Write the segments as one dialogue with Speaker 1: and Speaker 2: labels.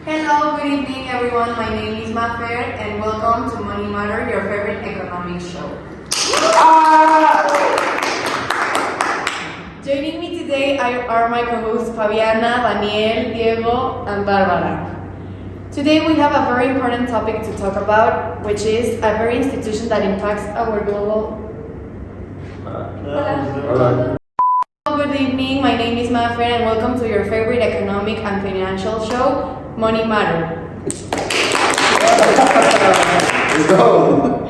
Speaker 1: Hello, good evening everyone. My name is Mafer and welcome to Money Matter, your favorite economic show. Joining me today are my co-hosts Fabiana, Daniel, Diego, and Barbara. Today we have a very important topic to talk about, which is a very institution that impacts our global... Hola. Good evening, my name is Mafer and welcome to your favorite economic and financial show, Money Matter.
Speaker 2: Let's go!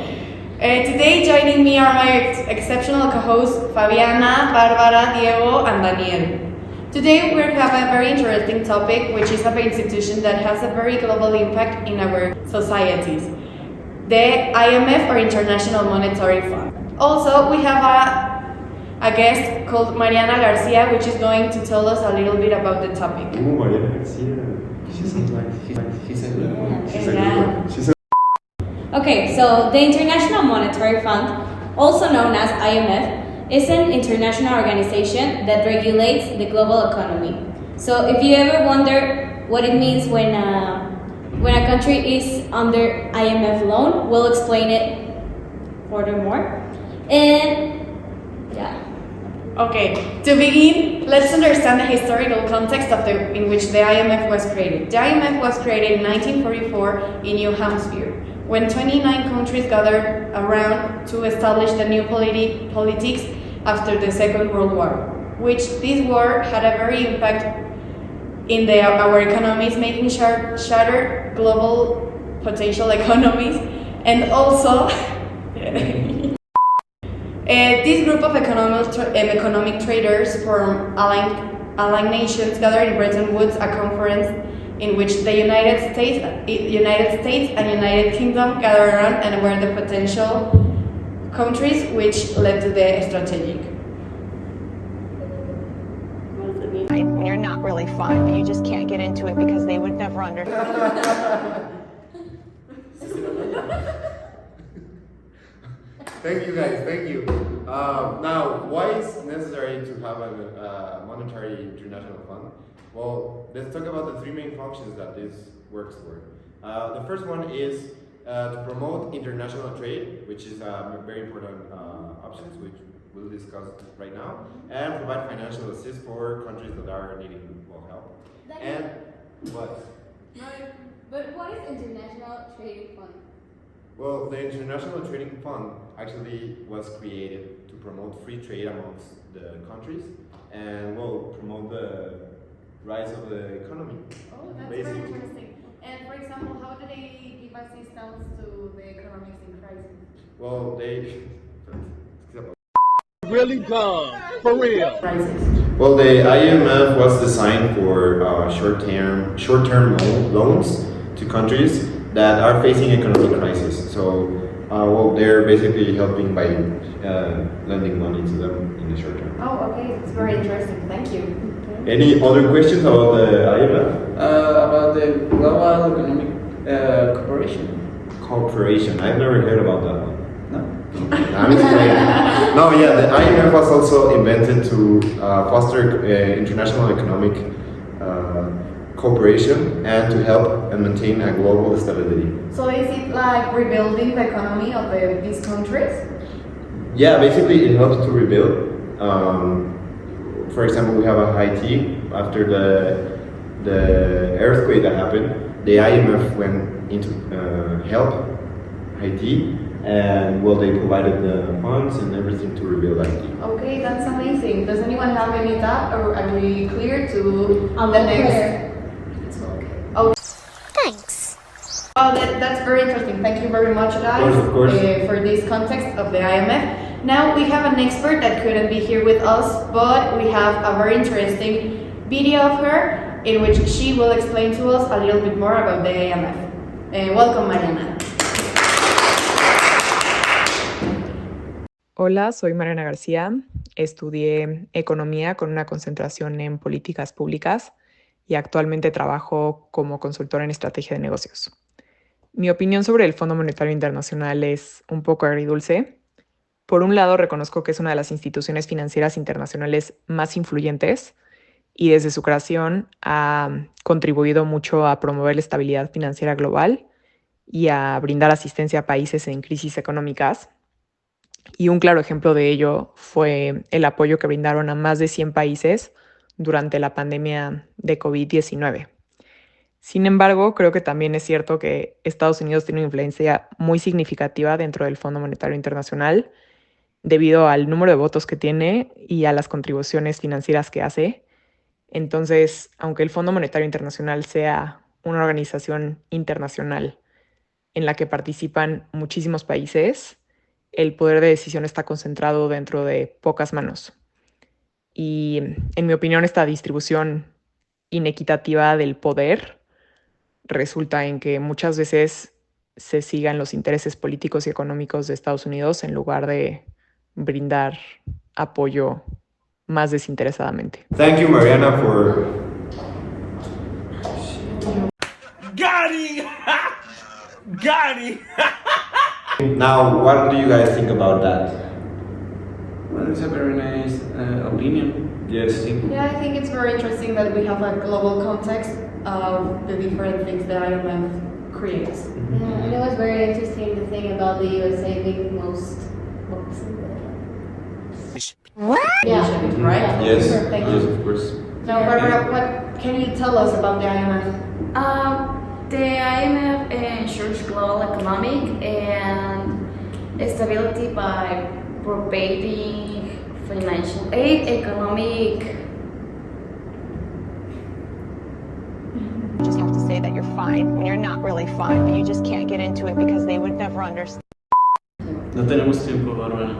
Speaker 1: Today joining me are my exceptional co-hosts Fabiana, Barbara, Diego, and Daniel. Today we have a very interesting topic, which is of an institution that has a very global impact in our societies, the IMF, or International Monetary Fund. Also, we have a guest called Mariana Garcia, which is going to tell us a little bit about the topic.
Speaker 2: Mariana Garcia. She sounds like she's a
Speaker 3: Okay, so the International Monetary Fund, also known as IMF, is an international organization that regulates the global economy. So if you ever wonder what it means when a country is under IMF loan, we'll explain it furthermore. And yeah.
Speaker 1: Okay, to begin, let's understand the historical context in which the IMF was created. The IMF was created in 1944 in New Hampshire, when 29 countries gathered around to establish the new politics after the Second World War, which this war had a very impact in our economies, making shattered global potential economies, and also this group of economic traders from aligned nations gathered in Bretton Woods, a conference in which the United States and United Kingdom gathered around and were the potential countries, which led to the strategic. What does it mean?
Speaker 4: And you're not really fun, but you just can't get into it because they would never understand.
Speaker 2: Thank you guys, thank you. Now, why is it necessary to have a monetary international fund? Well, let's talk about the three main functions that this works for. The first one is to promote international trade, which is a very important options, which we'll discuss right now, and provide financial assist for countries that are needing help. And what?
Speaker 3: No, but what is International Trading Fund?
Speaker 2: Well, the International Trading Fund actually was created to promote free trade amongst the countries and promote the rise of the economy.
Speaker 1: Oh, that's
Speaker 2: basically.
Speaker 1: very interesting. And for example, how do they give assistance to the economics in crisis?
Speaker 2: Well, they
Speaker 5: really dumb, for real.
Speaker 1: Crisis.
Speaker 2: well, the IMF was designed for short-term loans to countries that are facing economic crisis. So, they're basically helping by lending money to them in the short term.
Speaker 1: Oh, okay, it's very interesting. Thank you.
Speaker 2: Any other questions about the IMF?
Speaker 6: About the Global Economic
Speaker 2: Cooperation. I've never heard about that one.
Speaker 6: No?
Speaker 2: I'm explaining. No, yeah, the IMF was also invented to foster international economic cooperation and to help and maintain a global stability.
Speaker 1: So is it like rebuilding the economy of these countries?
Speaker 2: Yeah, basically it helps to rebuild. For example, we have a Haiti. After the earthquake that happened, the IMF went into help Haiti, and they provided the funds and everything to rebuild Haiti.
Speaker 1: Okay, that's amazing. Does anyone have any thought, or are we clear to
Speaker 3: I'm
Speaker 1: the
Speaker 3: not
Speaker 1: next?
Speaker 3: clear.
Speaker 1: It's okay. Oh,
Speaker 4: Thanks.
Speaker 1: oh, that's very interesting. Thank you very much, guys,
Speaker 2: Of course.
Speaker 1: for this context of the IMF. Now we have an expert that couldn't be here with us, but we have a very interesting video of her in which she will explain to us a little bit more about the IMF. Welcome, Mariana.
Speaker 7: Hola, soy Mariana García. Estudié economía con una concentración en políticas públicas y actualmente trabajo como consultora en estrategia de negocios. Mi opinión sobre el Fondo Monetario Internacional es un poco agridulce. Por un lado, reconozco que es una de las instituciones financieras internacionales más influyentes y desde su creación ha contribuido mucho a promover la estabilidad financiera global y a brindar asistencia a países en crisis económicas. Y un claro ejemplo de ello fue el apoyo que brindaron a más de 100 países durante la pandemia de COVID-19. Sin embargo, creo que también es cierto que Estados Unidos tiene una influencia muy significativa dentro del Fondo Monetario Internacional debido al número de votos que tiene y a las contribuciones financieras que hace. Entonces, aunque el Fondo Monetario Internacional sea una organización internacional en la que participan muchísimos países, el poder de decisión está concentrado dentro de pocas manos. Y en mi opinión, esta distribución inequitativa del poder resulta en que muchas veces se sigan los intereses políticos y económicos de Estados Unidos en lugar de brindar apoyo más desinteresadamente.
Speaker 2: Thank you, Mariana, for...
Speaker 5: Got it! Got it!
Speaker 2: Now, what do you guys think about that?
Speaker 6: Well, it's a very nice opinion.
Speaker 2: Yes.
Speaker 1: Yeah, I think it's very interesting that we have a global context of the different things that IMF creates.
Speaker 3: Yeah, and it was very interesting to think about the USA being most. Yeah.
Speaker 1: Initiative, right?
Speaker 3: Yeah.
Speaker 2: Yes,
Speaker 1: Sure, thank
Speaker 2: yes,
Speaker 1: you.
Speaker 2: of course.
Speaker 1: Now, Barbara, what can you tell us about the IMF?
Speaker 8: The IMF ensures global economic and stability by providing financial aid, economic.
Speaker 4: You just have to say that you're fine when you're not really fine, but you just can't get into it because they would never understand.
Speaker 6: No tenemos tiempo, Bárbara.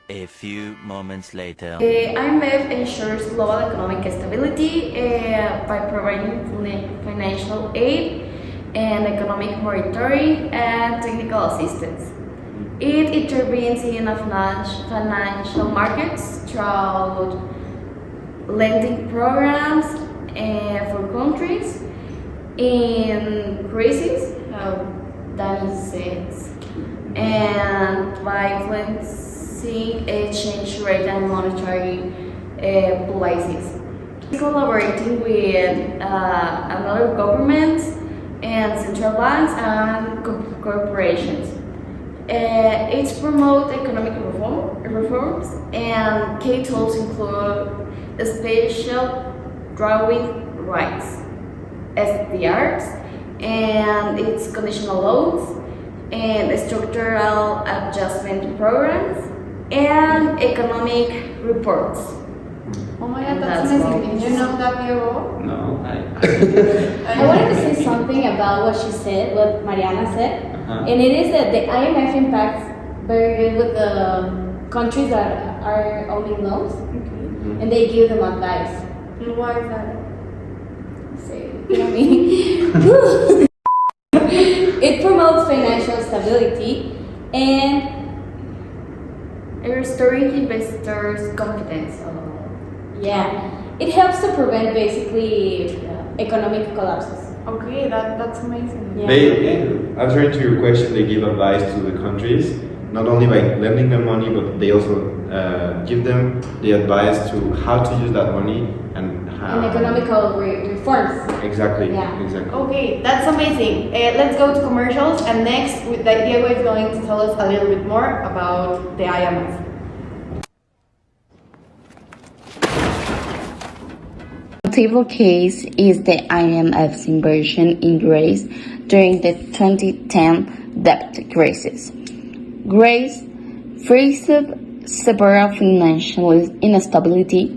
Speaker 9: A few moments later.
Speaker 8: The IMF ensures global economic stability by providing financial aid and economic monitoring and technical assistance. It intervenes in financial markets through lending programs for countries in crisis, that is it, and by influencing exchange rate and monetary policies. Collaborating with another governments and central banks and corporations. It promotes economic reforms and key tools include special drawing rights, SDRs, and its conditional loans, and structural adjustment programs, and economic reports.
Speaker 1: Oh my god, that's amazing. Did you know that, Diego?
Speaker 6: No,
Speaker 3: I wanted to say something about what she said, what Mariana said, and it is that the IMF impacts very good with the countries that are owning loans, and they give them advice.
Speaker 1: And why is that?
Speaker 3: Say, you know what I mean? It promotes financial stability and
Speaker 8: Restoring investors' confidence.
Speaker 3: yeah, it helps to prevent basically economic collapses.
Speaker 1: Okay, that's amazing.
Speaker 3: Yeah.
Speaker 2: They, answering to your question, they give advice to the countries, not only by lending them money, but they also give them the advice to how to use that money and how...
Speaker 3: And economical reforms.
Speaker 2: Exactly,
Speaker 3: Yeah.
Speaker 2: exactly.
Speaker 1: Okay, that's amazing. Let's go to commercials, and next, Diego is going to tell us a little bit more about the IMF.
Speaker 10: Notable case is the IMF's inversion in Greece during the 2010 debt crisis. Greece faced severe financial instability,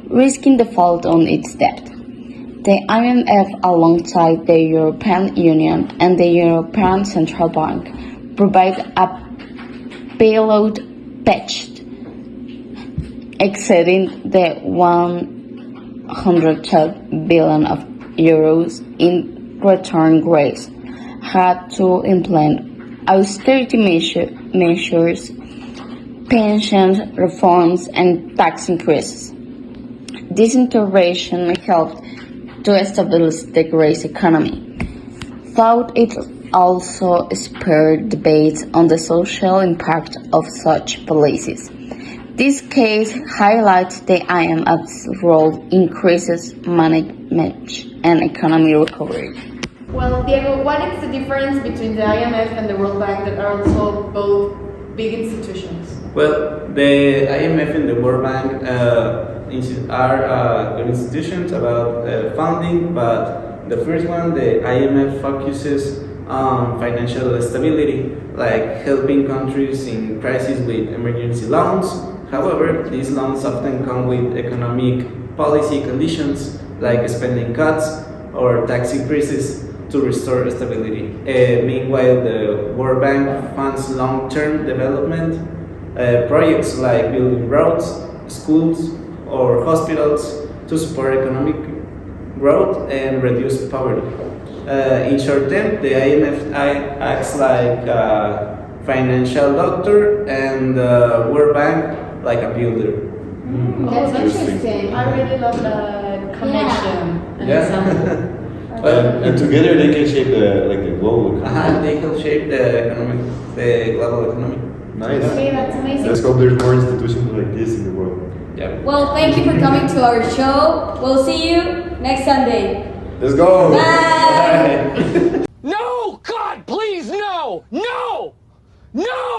Speaker 10: risking default on its debt. The IMF, alongside the European Union and the European Central Bank, provide a bailout package exceeding the 112 billion of euros. In return, Greece had to implement austerity measures, pension reforms, and tax increases. This intervention helped to stabilize the Greece economy, though it also spurred debates on the social impact of such policies. This case highlights the IMF's role in crisis management and economic recovery.
Speaker 1: Well, Diego, what is the difference between the IMF and the World Bank that are also both big institutions?
Speaker 6: Well, the IMF and the World Bank are institutions about funding, but the first one, the IMF, focuses on financial stability, like helping countries in crisis with emergency loans. However, these loans often come with economic policy conditions, like spending cuts or tax increases to restore stability. Meanwhile, the World Bank funds long-term development projects like building roads, schools, or hospitals to support economic growth and reduce poverty. In short term, the IMF acts like a financial doctor and the World Bank like a builder.
Speaker 1: That's interesting. I really love that connection and example.
Speaker 11: And together they can shape the global economy.
Speaker 6: They help shape the global economy.
Speaker 11: Nice.
Speaker 1: Okay, that's amazing.
Speaker 11: Let's hope there's more institutions like this in the world.
Speaker 6: Yeah.
Speaker 3: Well, thank you for coming to our show. We'll see you next Sunday.
Speaker 11: Let's go.
Speaker 3: Bye.
Speaker 5: No! God, please, no! No! No!